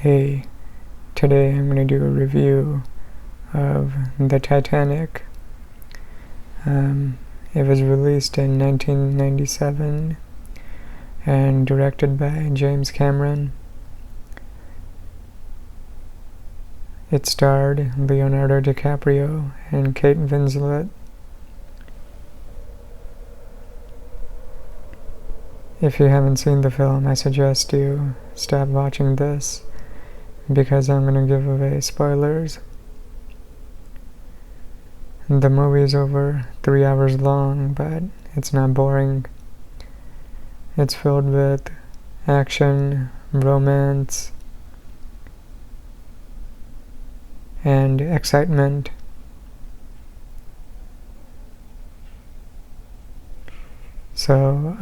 Hey, today I'm going to do a review of the Titanic. It was released in 1997 and directed by James Cameron. It starred Leonardo DiCaprio and Kate Winslet. If you haven't seen the film, I suggest you stop watching this because I'm going to give away spoilers. The movie is over 3 hours long, but it's not boring. It's filled with action, romance, and excitement. So,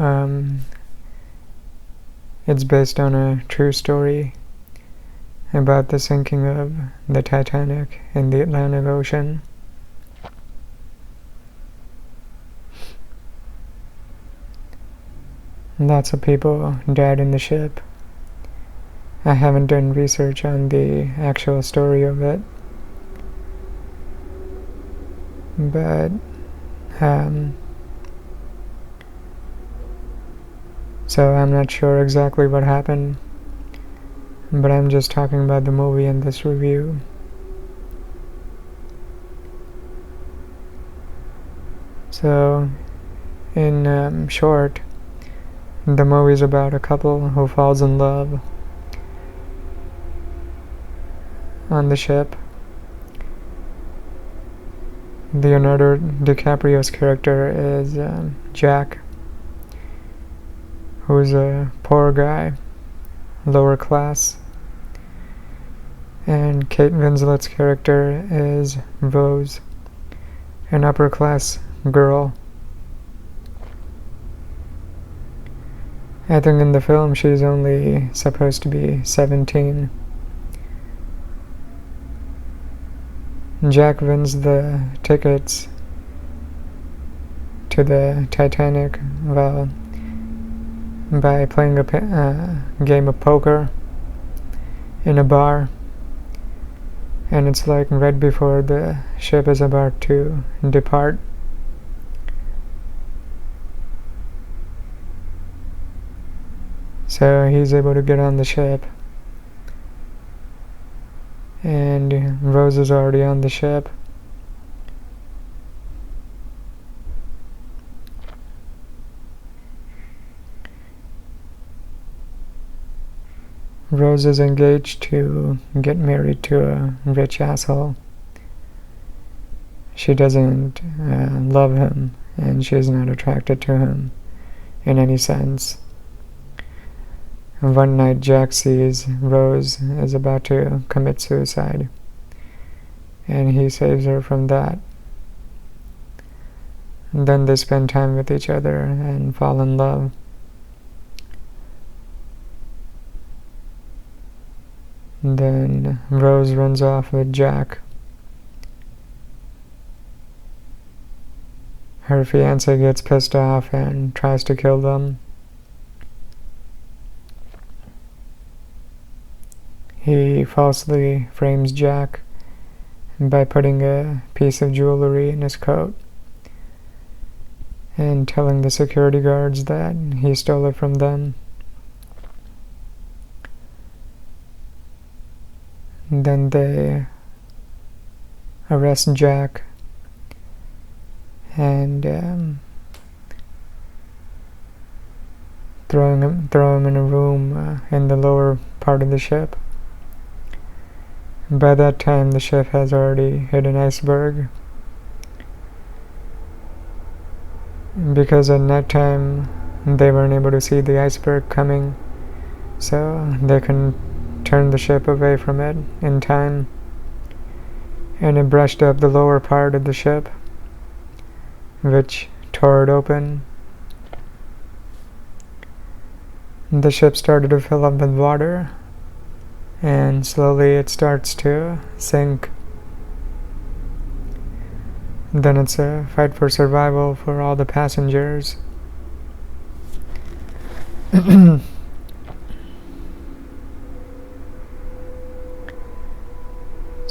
it's based on a true story about the sinking of the Titanic in the Atlantic Ocean. Lots of people died in the ship. I haven't done research on the actual story of it, but so I'm not sure exactly what happened, but I'm just talking about the movie in this review. So, in short, the movie is about a couple who falls in love on the ship. Leonardo DiCaprio's character is Jack, who's a poor guy, lower class, and Kate Winslet's character is Rose, an upper class girl. I think in the film she's only supposed to be 17. Jack wins the tickets to the Titanic by playing a game of poker in a bar, and it's like right before the ship is about to depart. So he's able to get on the ship, and Rose is already on the ship. Rose is engaged to get married to a rich asshole. She doesn't love him, and she's not attracted to him in any sense. One night Jack sees Rose is about to commit suicide, and he saves her from that. And then they spend time with each other and fall in love. And then Rose runs off with Jack. Her fiancé gets pissed off and tries to kill them. He falsely frames Jack by putting a piece of jewelry in his coat and telling the security guards that he stole it from them. Then they arrest Jack and throw him in a room in the lower part of the ship. By that time, the ship has already hit an iceberg. Because at nighttime, they weren't able to see the iceberg coming, so they couldn't turn the ship away from it in time, and it brushed up the lower part of the ship, which tore it open. The ship started to fill up with water, and slowly it starts to sink. Then it's a fight for survival for all the passengers.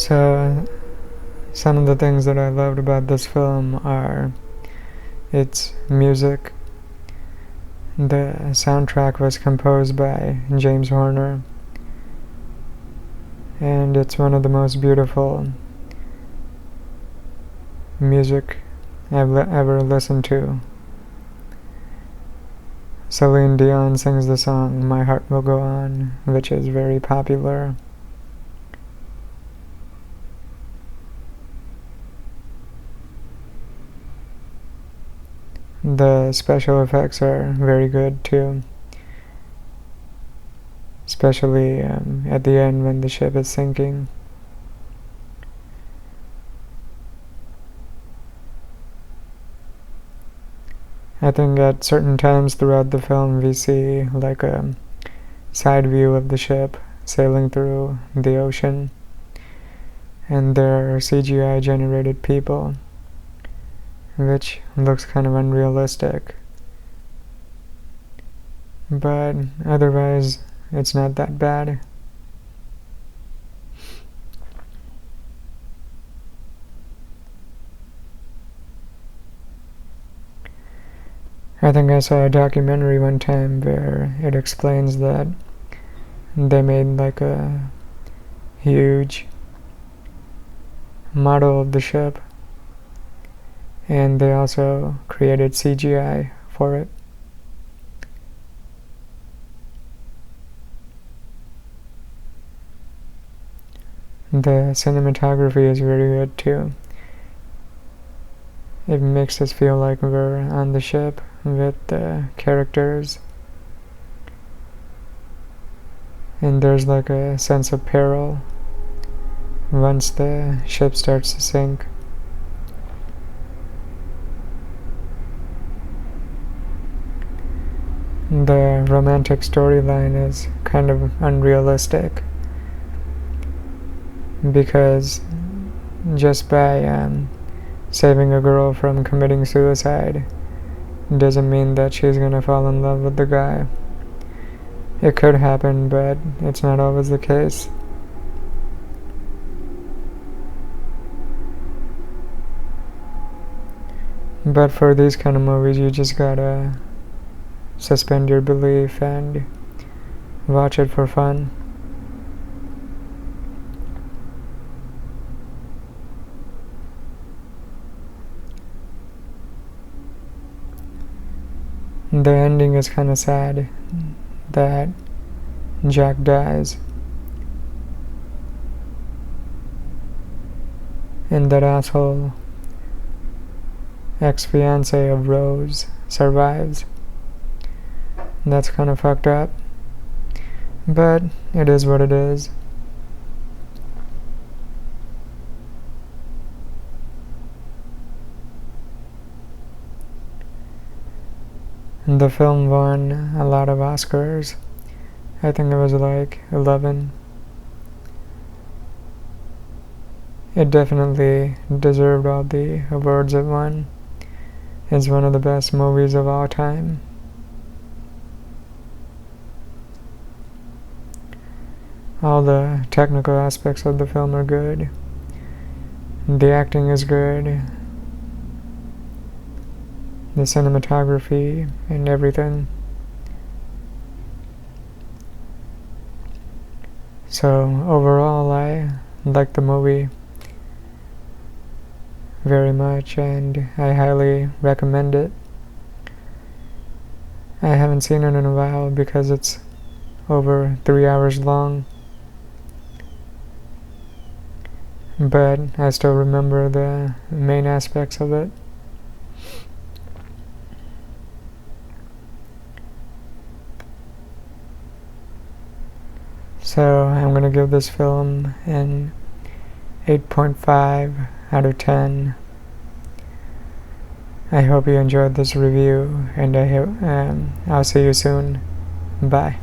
So, some of the things that I loved about this film are its music. The soundtrack was composed by James Horner, and it's one of the most beautiful music I've ever listened to. Celine Dion sings the song My Heart Will Go On, which is very popular. The special effects are very good too, especially at the end when the ship is sinking. I think at certain times throughout the film we see like a side view of the ship sailing through the ocean, and there are CGI generated people, which looks kind of unrealistic. But otherwise, it's not that bad. I think I saw a documentary one time where it explains that they made like a huge model of the ship, and they also created CGI for it. The cinematography is very good too. It makes us feel like we're on the ship with the characters, and there's like a sense of peril once the ship starts to sink. The romantic storyline is kind of unrealistic because just by saving a girl from committing suicide doesn't mean that she's gonna fall in love with the guy. It could happen, but it's not always the case. But for these kind of movies, you just gotta suspend your belief and watch it for fun. The ending is kind of sad that Jack dies and that asshole ex-fiance of Rose survives. That's kind of fucked up, but it is what it is. The film won a lot of Oscars. I think it was like 11. It definitely deserved all the awards it won. It's one of the best movies of all time. All the technical aspects of the film are good. The acting is good. The cinematography and everything. So overall, I like the movie very much, and I highly recommend it. I haven't seen it in a while because it's over 3 hours long, but I still remember the main aspects of it. So I'm going to give this film an 8.5 out of 10. I hope you enjoyed this review, and I'll see you soon. Bye.